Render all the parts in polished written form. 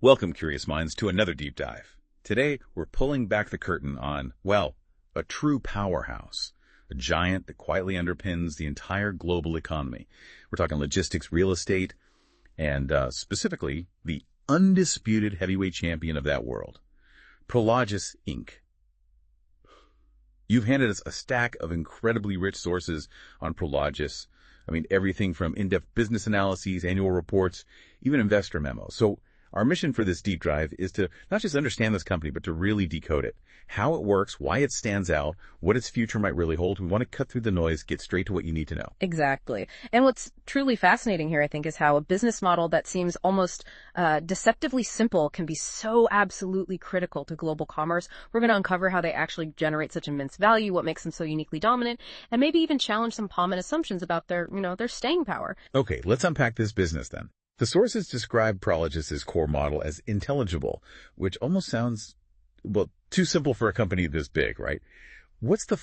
Welcome, curious minds, to another deep dive. Today, we're pulling back the curtain on, well, a true powerhouse, a giant that quietly underpins the entire global economy. We're talking logistics, real estate, and specifically, the undisputed heavyweight champion of that world, Prologis, Inc. You've handed us a stack of incredibly rich sources on Prologis. I mean, everything from in-depth business analyses, annual reports, even investor memos. So our mission for this deep dive is to not just understand this company, but to really decode it. How it works, why it stands out, what its future might really hold. We want to cut through the noise, get straight to what you need to know. Exactly. And what's truly fascinating here, I think, is how a business model that seems almost deceptively simple can be so absolutely critical to global commerce. We're going to uncover how they actually generate such immense value, what makes them so uniquely dominant, and maybe even challenge some common assumptions about their staying power. Okay, let's unpack this business then. The sources describe Prologis' core model as intelligible, which almost sounds, well, too simple for a company this big, right? What's the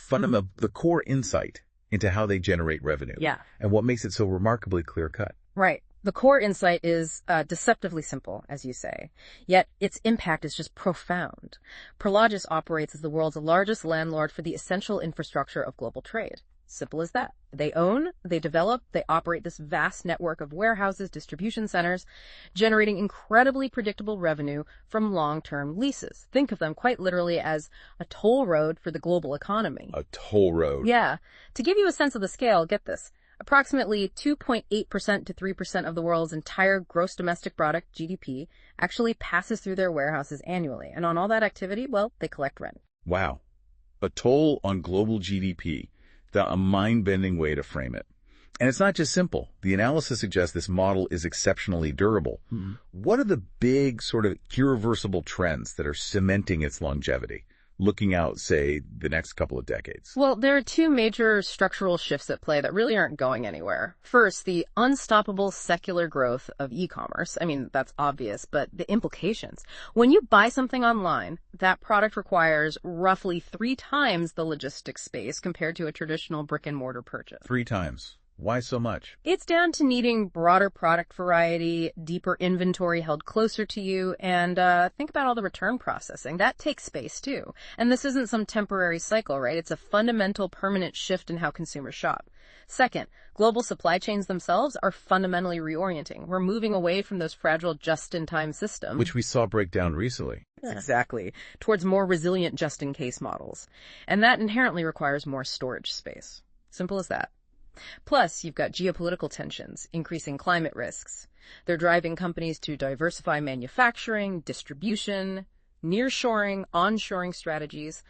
the core insight into how they generate revenue? Yeah. And what makes it so remarkably clear-cut? Right. The core insight is deceptively simple, as you say, yet its impact is just profound. Prologis operates as the world's largest landlord for the essential infrastructure of global trade. Simple as that. They own, they develop, they operate this vast network of warehouses, distribution centers, generating incredibly predictable revenue from long-term leases. Think of them quite literally as a toll road for the global economy. A toll road. Yeah. To give you a sense of the scale, get this. Approximately 2.8% to 3% of the world's entire gross domestic product, GDP, actually passes through their warehouses annually. And on all that activity, well, they collect rent. Wow. A toll on global GDP. A mind-bending way to frame it. And it's not just simple. The analysis suggests this model is exceptionally durable. Mm-hmm. What are the big sort of irreversible trends that are cementing its longevity, looking out, say, the next couple of decades? Well, there are two major structural shifts at play that really aren't going anywhere. First, the unstoppable secular growth of e-commerce. I mean, that's obvious, but the implications. When you buy something online, that product requires roughly 3 times the logistics space compared to a traditional brick-and-mortar purchase. 3 times. Why so much? It's down to needing broader product variety, deeper inventory held closer to you, and think about all the return processing. That takes space, too. And this isn't some temporary cycle, right? It's a fundamental, permanent shift in how consumers shop. Second, global supply chains themselves are fundamentally reorienting. We're moving away from those fragile just-in-time systems, which we saw break down recently. Exactly. Towards more resilient just-in-case models. And that inherently requires more storage space. Simple as that. Plus, you've got geopolitical tensions, increasing climate risks. They're driving companies to diversify manufacturing, distribution, nearshoring, onshoring strategies.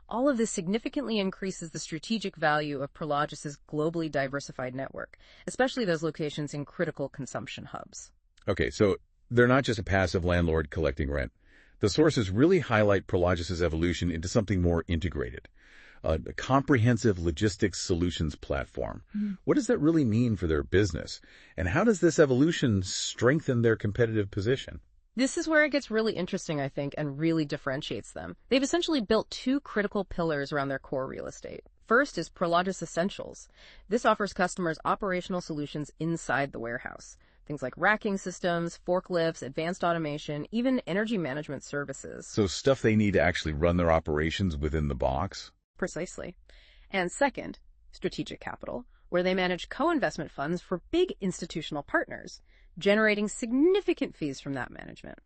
All of this significantly increases the strategic value of Prologis' globally diversified network, especially those locations in critical consumption hubs. Okay, so they're not just a passive landlord collecting rent. The sources really highlight Prologis' evolution into something more integrated. A comprehensive logistics solutions platform. Mm-hmm. What does that really mean for their business? And how does this evolution strengthen their competitive position? This is where it gets really interesting, I think, and really differentiates them. They've essentially built 2 critical pillars around their core real estate. First is Prologis Essentials. This offers customers operational solutions inside the warehouse. Things like racking systems, forklifts, advanced automation, even energy management services. So stuff they need to actually run their operations within the box? Precisely. And second, strategic capital, where they manage co-investment funds for big institutional partners, generating significant fees from that management.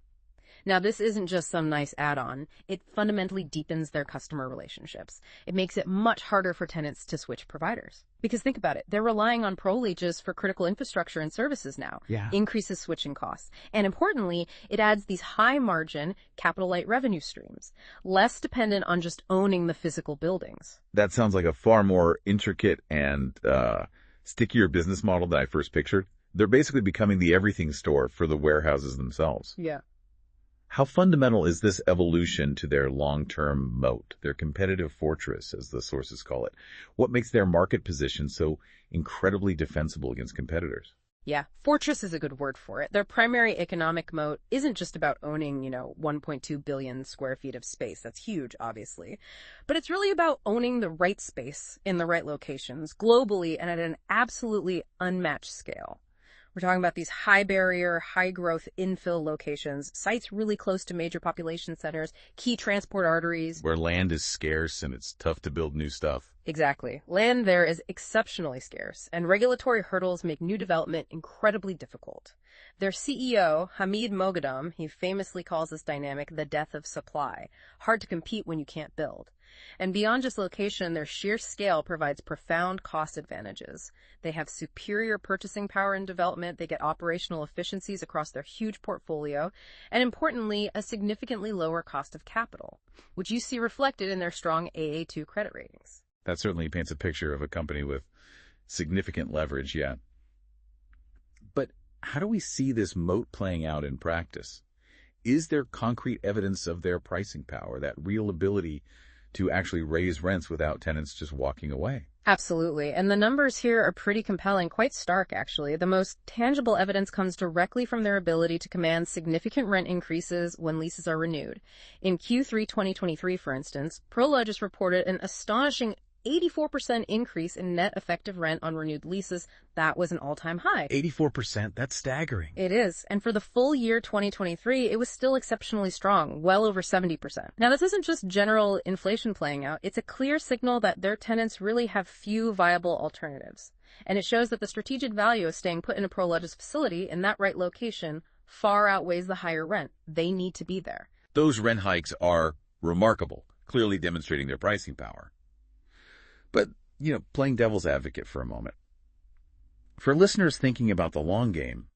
Now, this isn't just some nice add-on. It fundamentally deepens their customer relationships. It makes it much harder for tenants to switch providers. Because think about it, they're relying on Prologis for critical infrastructure and services now. Yeah. Increases switching costs. And importantly, it adds these high-margin, capital-light revenue streams, less dependent on just owning the physical buildings. That sounds like a far more intricate and stickier business model than I first pictured. They're basically becoming the everything store for the warehouses themselves. Yeah. How fundamental is this evolution to their long-term moat, their competitive fortress, as the sources call it? What makes their market position so incredibly defensible against competitors? Yeah, fortress is a good word for it. Their primary economic moat isn't just about owning, 1.2 billion square feet of space. That's huge, obviously. But it's really about owning the right space in the right locations, globally and at an absolutely unmatched scale. We're talking about these high barrier, high growth infill locations, sites really close to major population centers, key transport arteries. Where land is scarce and it's tough to build new stuff. Exactly. Land there is exceptionally scarce, and regulatory hurdles make new development incredibly difficult. Their CEO, Hamid Mogadam, he famously calls this dynamic the death of supply. Hard to compete when you can't build. And beyond just location, their sheer scale provides profound cost advantages. They have superior purchasing power in development, they get operational efficiencies across their huge portfolio, and importantly, a significantly lower cost of capital, which you see reflected in their strong AA2 credit ratings. That certainly paints a picture of a company with significant leverage, yeah. But how do we see this moat playing out in practice? Is there concrete evidence of their pricing power, that real ability to actually raise rents without tenants just walking away? Absolutely. And the numbers here are pretty compelling, quite stark, actually. The most tangible evidence comes directly from their ability to command significant rent increases when leases are renewed. In Q3 2023, for instance, Prologis reported an astonishing 84% increase in net effective rent on renewed leases. That was an all-time high. 84%? That's staggering. It is. And for the full year 2023, it was still exceptionally strong, well over 70%. Now, this isn't just general inflation playing out. It's a clear signal that their tenants really have few viable alternatives. And it shows that the strategic value of staying put in a Prologis facility in that right location far outweighs the higher rent. They need to be there. Those rent hikes are remarkable, clearly demonstrating their pricing power. But, playing devil's advocate for a moment. For listeners thinking about the long game,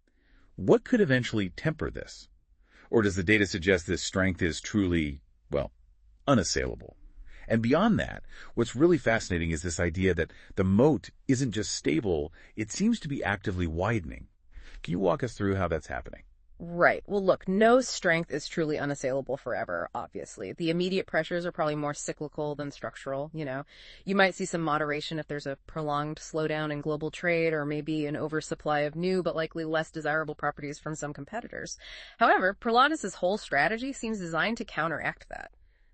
what could eventually temper this? Or does the data suggest this strength is truly, unassailable? And beyond that, what's really fascinating is this idea that the moat isn't just stable, it seems to be actively widening. Can you walk us through how that's happening? Right. Well, look, no strength is truly unassailable forever, obviously. The immediate pressures are probably more cyclical than structural, You might see some moderation if there's a prolonged slowdown in global trade or maybe an oversupply of new but likely less desirable properties from some competitors. However, Prologis' whole strategy seems designed to counteract that.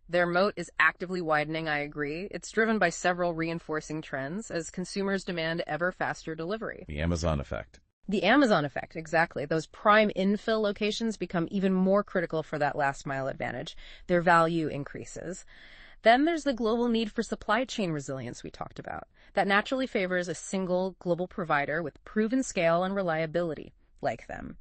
Their moat is actively widening, I agree. It's driven by several reinforcing trends as consumers demand ever faster delivery. The Amazon effect. The Amazon effect, exactly. Those prime infill locations become even more critical for that last mile advantage. Their value increases. Then there's the global need for supply chain resilience we talked about. That naturally favors a single global provider with proven scale and reliability, like them.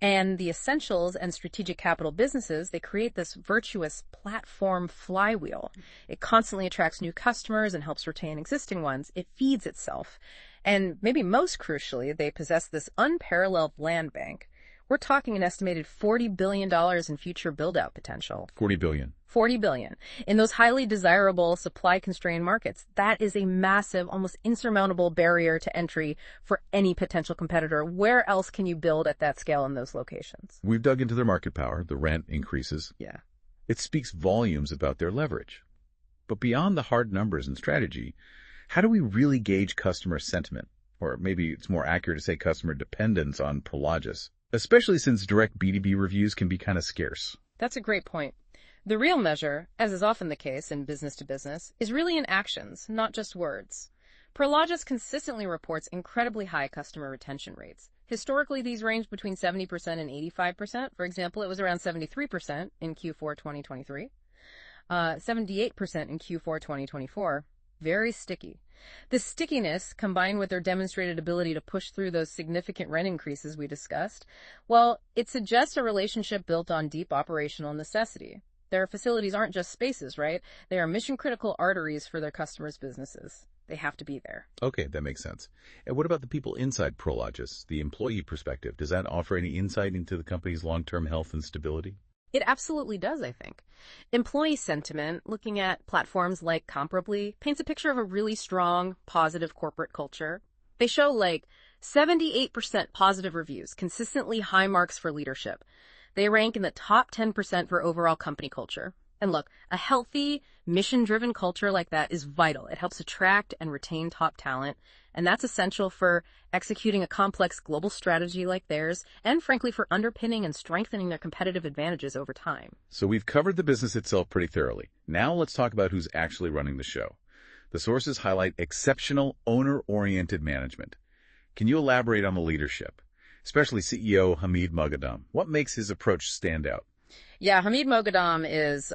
And the essentials and strategic capital businesses, they create this virtuous platform flywheel. It constantly attracts new customers and helps retain existing ones. It feeds itself. And maybe most crucially, they possess this unparalleled land bank. We're talking an estimated $40 billion in future build-out potential. $40 billion. $40 billion. In those highly desirable, supply-constrained markets, that is a massive, almost insurmountable barrier to entry for any potential competitor. Where else can you build at that scale in those locations? We've dug into their market power. The rent increases. Yeah. It speaks volumes about their leverage. But beyond the hard numbers and strategy, how do we really gauge customer sentiment? Or maybe it's more accurate to say customer dependence on Prologis, especially since direct B2B reviews can be kind of scarce. That's a great point. The real measure, as is often the case in business to business, is really in actions, not just words. Prologis consistently reports incredibly high customer retention rates. Historically, these range between 70% and 85%. For example, it was around 73% in Q4 2023, 78% in Q4 2024. Very sticky. This stickiness, combined with their demonstrated ability to push through those significant rent increases we discussed, well, it suggests a relationship built on deep operational necessity. Their facilities aren't just spaces, right? They are mission-critical arteries for their customers' businesses. They have to be there. Okay, that makes sense. And what about the people inside Prologis, the employee perspective? Does that offer any insight into the company's long-term health and stability? It absolutely does, I think. Employee sentiment, looking at platforms like Comparably, paints a picture of a really strong, positive corporate culture. They show 78% positive reviews, consistently high marks for leadership. They rank in the top 10% for overall company culture. And look, a healthy, mission-driven culture like that is vital. It helps attract and retain top talent, and that's essential for executing a complex global strategy like theirs, and frankly for underpinning and strengthening their competitive advantages over time. So we've covered the business itself pretty thoroughly. Now let's talk about who's actually running the show. The sources highlight exceptional owner-oriented management. Can you elaborate on the leadership? especially CEO Hamid Mogadam. What makes his approach stand out? Yeah, Hamid Mogadam is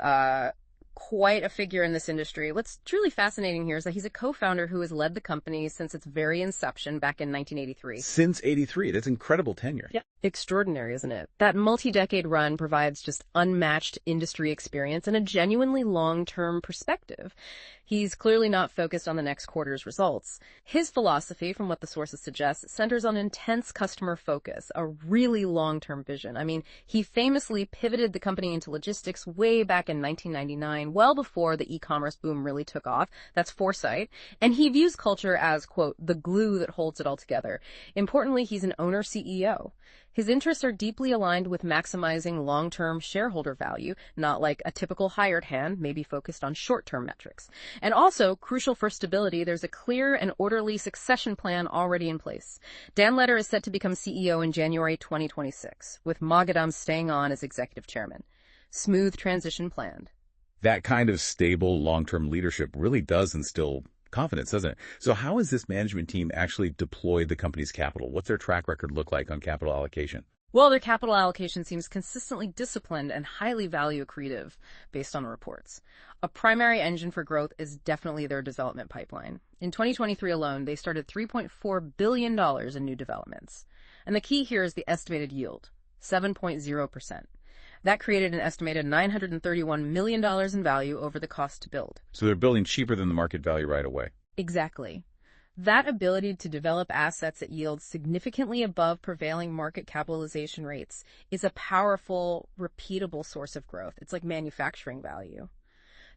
quite a figure in this industry. What's truly fascinating here is that he's a co-founder who has led the company since its very inception back in 1983. Since 83. That's incredible tenure. Yeah. Extraordinary, isn't it? That multi-decade run provides just unmatched industry experience and a genuinely long-term perspective. He's clearly not focused on the next quarter's results. His philosophy, from what the sources suggest, centers on intense customer focus, a really long-term vision. I mean, he famously pivoted the company into logistics way back in 1999, well before the e-commerce boom really took off. That's foresight. And he views culture as, quote, the glue that holds it all together. Importantly, he's an owner CEO. His interests are deeply aligned with maximizing long-term shareholder value, not like a typical hired hand, maybe focused on short-term metrics. And also, crucial for stability, there's a clear and orderly succession plan already in place. Dan Leder is set to become CEO in January 2026, with Mogadam staying on as executive chairman. Smooth transition planned. That kind of stable, long-term leadership really does instill confidence, doesn't it? So how has this management team actually deployed the company's capital? What's their track record look like on capital allocation? Well, their capital allocation seems consistently disciplined and highly value accretive based on reports. A primary engine for growth is definitely their development pipeline. In 2023 alone, they started $3.4 billion in new developments. And the key here is the estimated yield, 7.0%. That created an estimated $931 million in value over the cost to build. So they're building cheaper than the market value right away. Exactly. That ability to develop assets at yields significantly above prevailing market capitalization rates is a powerful, repeatable source of growth. It's like manufacturing value.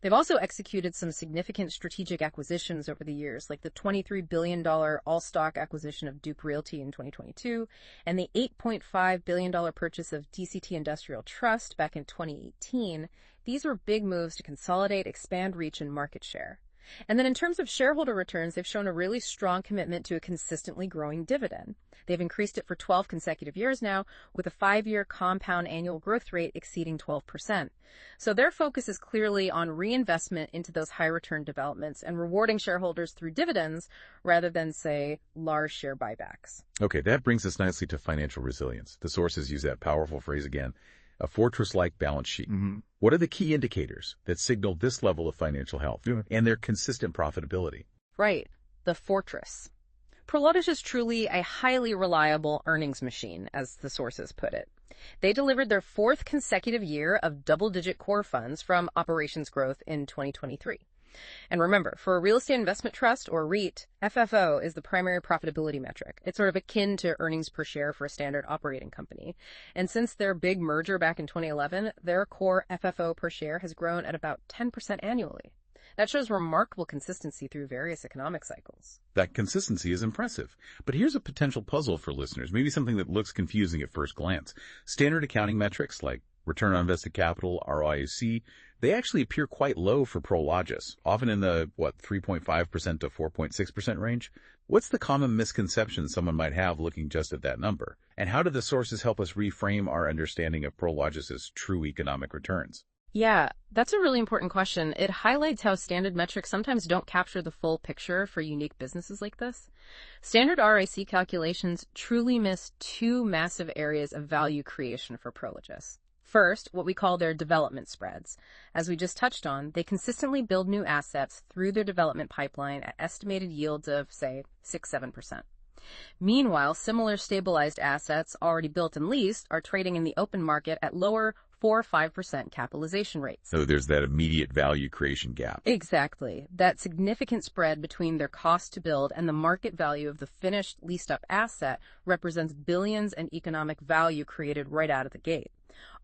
They've also executed some significant strategic acquisitions over the years, like the $23 billion all-stock acquisition of Duke Realty in 2022 and the $8.5 billion purchase of DCT Industrial Trust back in 2018. These were big moves to consolidate, expand reach, and market share. And then in terms of shareholder returns, they've shown a really strong commitment to a consistently growing dividend. They've increased it for 12 consecutive years now, with a 5-year compound annual growth rate exceeding 12%. So their focus is clearly on reinvestment into those high-return developments and rewarding shareholders through dividends rather than, say, large share buybacks. Okay, that brings us nicely to financial resilience. The sources use that powerful phrase again. A fortress-like balance sheet. Mm-hmm. What are the key indicators that signal this level of financial health and their consistent profitability? Right. The fortress. Prologis is truly a highly reliable earnings machine, as the sources put it. They delivered their 4th consecutive year of double-digit core funds from operations growth in 2023. And remember, for a real estate investment trust, or REIT, FFO is the primary profitability metric. It's sort of akin to earnings per share for a standard operating company. And since their big merger back in 2011, their core FFO per share has grown at about 10% annually. That shows remarkable consistency through various economic cycles. That consistency is impressive. But here's a potential puzzle for listeners, maybe something that looks confusing at first glance. Standard accounting metrics like return on invested capital, ROIC, they actually appear quite low for Prologis, often in the, 3.5% to 4.6% range? What's the common misconception someone might have looking just at that number? And how do the sources help us reframe our understanding of Prologis' true economic returns? Yeah, that's a really important question. It highlights how standard metrics sometimes don't capture the full picture for unique businesses like this. Standard ROIC calculations truly miss 2 massive areas of value creation for Prologis. First, what we call their development spreads. As we just touched on, they consistently build new assets through their development pipeline at estimated yields of, say, 6-7%. Meanwhile, similar stabilized assets already built and leased are trading in the open market at lower 4-5% capitalization rates. So there's that immediate value creation gap. Exactly. That significant spread between their cost to build and the market value of the finished leased-up asset represents billions in economic value created right out of the gate.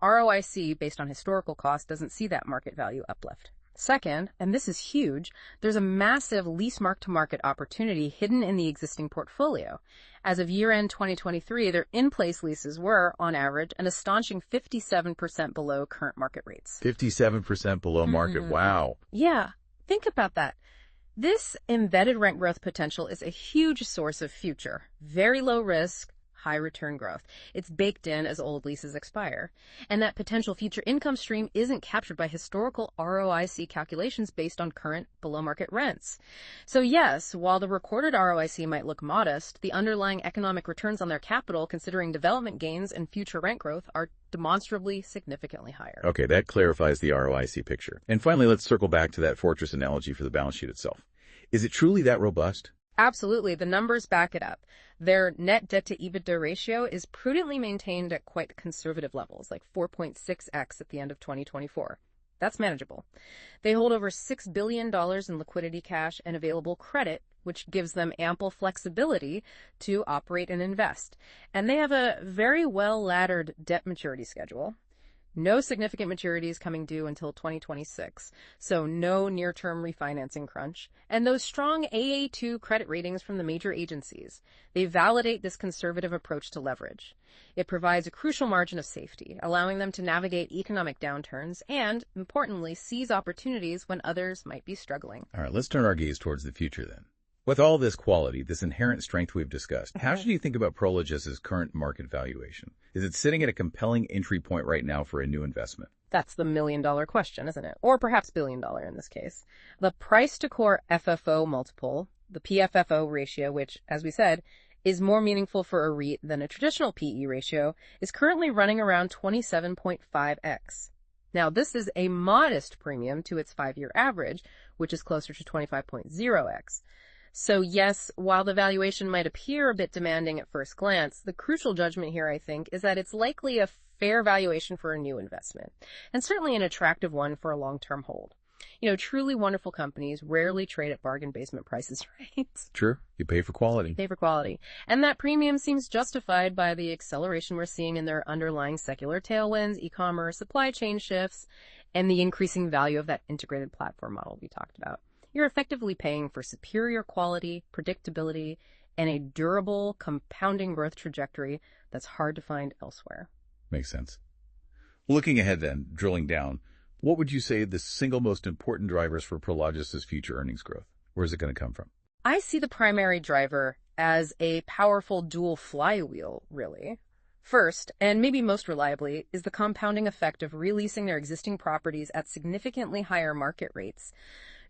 ROIC, based on historical cost, doesn't see that market value uplift. Second, and this is huge, there's a massive lease mark-to-market opportunity hidden in the existing portfolio. As of year-end 2023, their in-place leases were, on average, an astonishing 57% below current market rates. 57% below market, wow. Yeah, think about that. This embedded rent growth potential is a huge source of future, very low risk, high return growth. It's baked in as old leases expire. And that potential future income stream isn't captured by historical ROIC calculations based on current below-market rents. So yes, while the recorded ROIC might look modest, the underlying economic returns on their capital, considering development gains and future rent growth, are demonstrably significantly higher. Okay, that clarifies the ROIC picture. And finally, let's circle back to that fortress analogy for the balance sheet itself. Is it truly that robust? Absolutely. The numbers back it up. Their net debt to EBITDA ratio is prudently maintained at quite conservative levels, like 4.6x at the end of 2024. That's manageable. They hold over $6 billion in liquidity cash and available credit, which gives them ample flexibility to operate and invest. And they have a very well-laddered debt maturity schedule. No significant maturities coming due until 2026, so no near-term refinancing crunch, and those strong AA2 credit ratings from the major agencies. They validate this conservative approach to leverage. It provides a crucial margin of safety, allowing them to navigate economic downturns and, importantly, seize opportunities when others might be struggling. All right, let's turn our gaze towards the future then. With all this quality, this inherent strength we've discussed, how should you think about Prologis' current market valuation? Is it sitting at a compelling entry point right now for a new investment? That's the million-dollar question, isn't it? Or perhaps billion-dollar in this case. The price-to-core FFO multiple, the PFFO ratio, which, as we said, is more meaningful for a REIT than a traditional PE ratio, is currently running around 27.5x. Now, this is a modest premium to its 5-year average, which is closer to 25.0x. So yes, while the valuation might appear a bit demanding at first glance, the crucial judgment here, I think, is that it's likely a fair valuation for a new investment, and certainly an attractive one for a long-term hold. You know, truly wonderful companies rarely trade at bargain basement prices, right? True. You pay for quality. Pay for quality. And that premium seems justified by the acceleration we're seeing in their underlying secular tailwinds, e-commerce, supply chain shifts, and the increasing value of that integrated platform model we talked about. You're effectively paying for superior quality, predictability, and a durable, compounding growth trajectory that's hard to find elsewhere. Makes sense. Looking ahead then, drilling down, what would you say the single most important drivers for Prologis' future earnings growth? Where is it going to come from? I see the primary driver as a powerful dual flywheel, really. First, and maybe most reliably, is the compounding effect of releasing their existing properties at significantly higher market rates,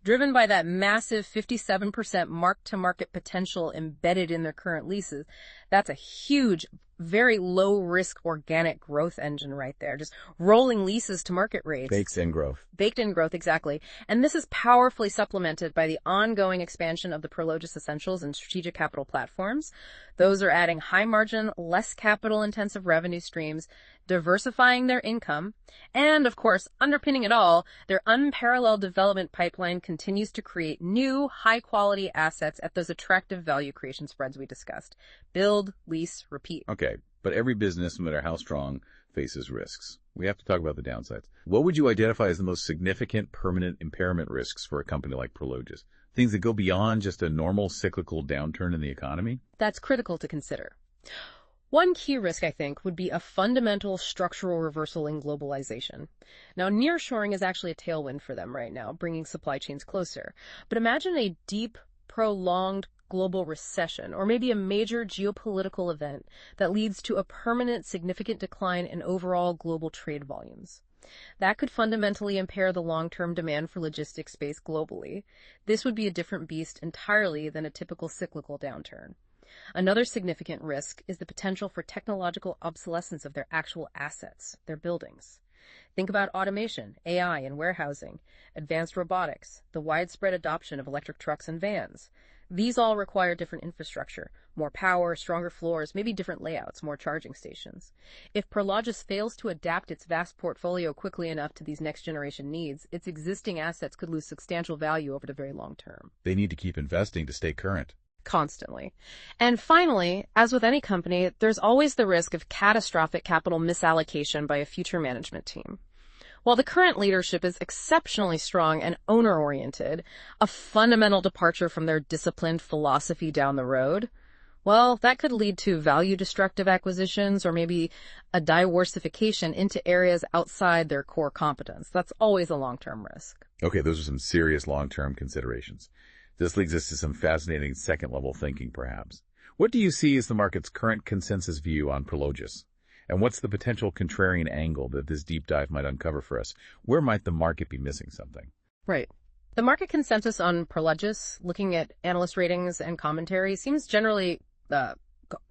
driven by that massive 57% mark-to-market potential embedded in their current leases. That's a huge, very low-risk organic growth engine right there, just rolling leases to market rates. Baked-in growth. Baked-in growth, exactly. And this is powerfully supplemented by the ongoing expansion of the Prologis Essentials and Strategic Capital platforms. Those are adding high-margin, less capital-intensive revenue streams, diversifying their income, and, of course, underpinning it all, their unparalleled development pipeline continues to create new, high-quality assets at those attractive value creation spreads we discussed. Build, lease, repeat. Okay, but every business, no matter how strong, faces risks. We have to talk about the downsides. What would you identify as the most significant permanent impairment risks for a company like Prologis? Things that go beyond just a normal cyclical downturn in the economy? That's critical to consider. One key risk, I think, would be a fundamental structural reversal in globalization. Now, nearshoring is actually a tailwind for them right now, bringing supply chains closer. But imagine a deep, prolonged global recession, or maybe a major geopolitical event that leads to a permanent, significant decline in overall global trade volumes. That could fundamentally impair the long-term demand for logistics space globally. This would be a different beast entirely than a typical cyclical downturn. Another significant risk is the potential for technological obsolescence of their actual assets, their buildings. Think about automation, AI in warehousing, advanced robotics, the widespread adoption of electric trucks and vans. These all require different infrastructure, more power, stronger floors, maybe different layouts, more charging stations. If Prologis fails to adapt its vast portfolio quickly enough to these next-generation needs, its existing assets could lose substantial value over the very long term. They need to keep investing to stay current. Constantly. And finally, as with any company, there's always the risk of catastrophic capital misallocation by a future management team. While the current leadership is exceptionally strong and owner-oriented, a fundamental departure from their disciplined philosophy down the road, well, that could lead to value-destructive acquisitions or maybe a diversification into areas outside their core competence. That's always a long-term risk. Okay, those are some serious long-term considerations. This leads us to some fascinating second-level thinking, perhaps. What do you see as the market's current consensus view on Prologis? And what's the potential contrarian angle that this deep dive might uncover for us? Where might the market be missing something? Right. The market consensus on Prologis, looking at analyst ratings and commentary, seems generally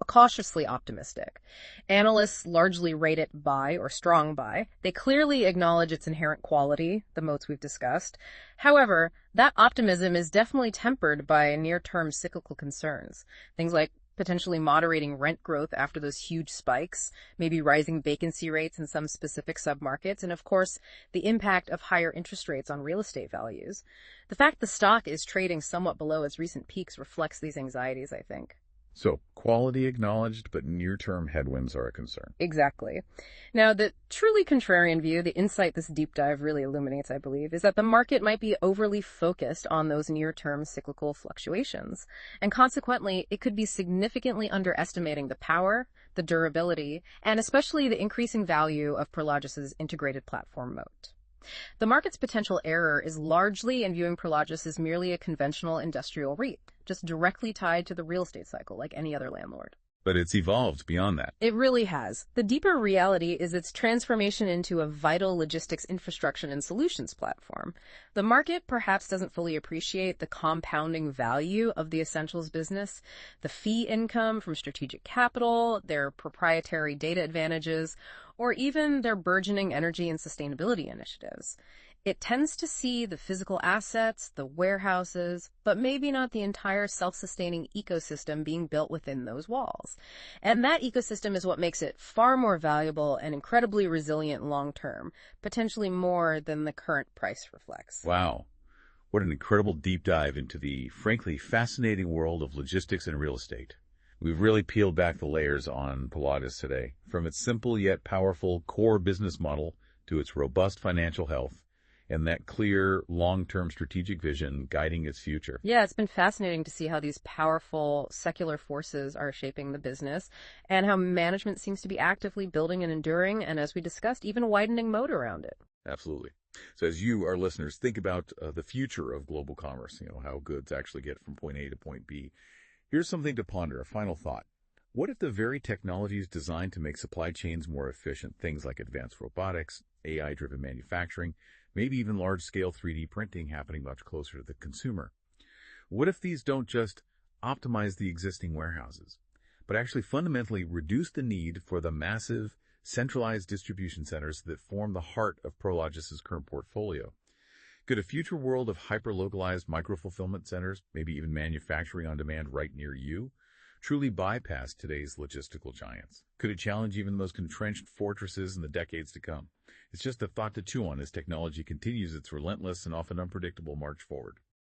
cautiously optimistic. Analysts largely rate it buy or strong buy. They clearly acknowledge its inherent quality, the moats we've discussed. However, that optimism is definitely tempered by near-term cyclical concerns. Things like potentially moderating rent growth after those huge spikes, maybe rising vacancy rates in some specific submarkets, and of course, the impact of higher interest rates on real estate values. The fact the stock is trading somewhat below its recent peaks reflects these anxieties, I think. So, quality acknowledged, but near-term headwinds are a concern. Exactly. Now, the truly contrarian view, the insight this deep dive really illuminates, I believe, is that the market might be overly focused on those near-term cyclical fluctuations. And consequently, it could be significantly underestimating the power, the durability, and especially the increasing value of Prologis' integrated platform Moat. The market's potential error is largely in viewing Prologis as merely a conventional industrial REIT, just directly tied to the real estate cycle like any other landlord. But it's evolved beyond that. It really has. The deeper reality is its transformation into a vital logistics infrastructure and solutions platform. The market perhaps doesn't fully appreciate the compounding value of the essentials business, the fee income from strategic capital, their proprietary data advantages, or even their burgeoning energy and sustainability initiatives. It tends to see the physical assets, the warehouses, but maybe not the entire self-sustaining ecosystem being built within those walls. And that ecosystem is what makes it far more valuable and incredibly resilient long-term, potentially more than the current price reflects. Wow. What an incredible deep dive into the, frankly, fascinating world of logistics and real estate. We've really peeled back the layers on Prologis today, from its simple yet powerful core business model to its robust financial health, and that clear, long-term strategic vision guiding its future. Yeah, it's been fascinating to see how these powerful secular forces are shaping the business and how management seems to be actively building and enduring, and as we discussed, even widening moat around it. Absolutely. So as you, our listeners, think about the future of global commerce, how goods actually get from point A to point B, here's something to ponder, a final thought. What if the very technologies designed to make supply chains more efficient, things like advanced robotics, AI-driven manufacturing, maybe even large-scale 3D printing happening much closer to the consumer? What if these don't just optimize the existing warehouses, but actually fundamentally reduce the need for the massive, centralized distribution centers that form the heart of Prologis' current portfolio? Could a future world of hyper-localized micro-fulfillment centers, maybe even manufacturing on demand right near you, truly bypass today's logistical giants? Could it challenge even the most entrenched fortresses in the decades to come? It's just a thought to chew on as technology continues its relentless and often unpredictable march forward.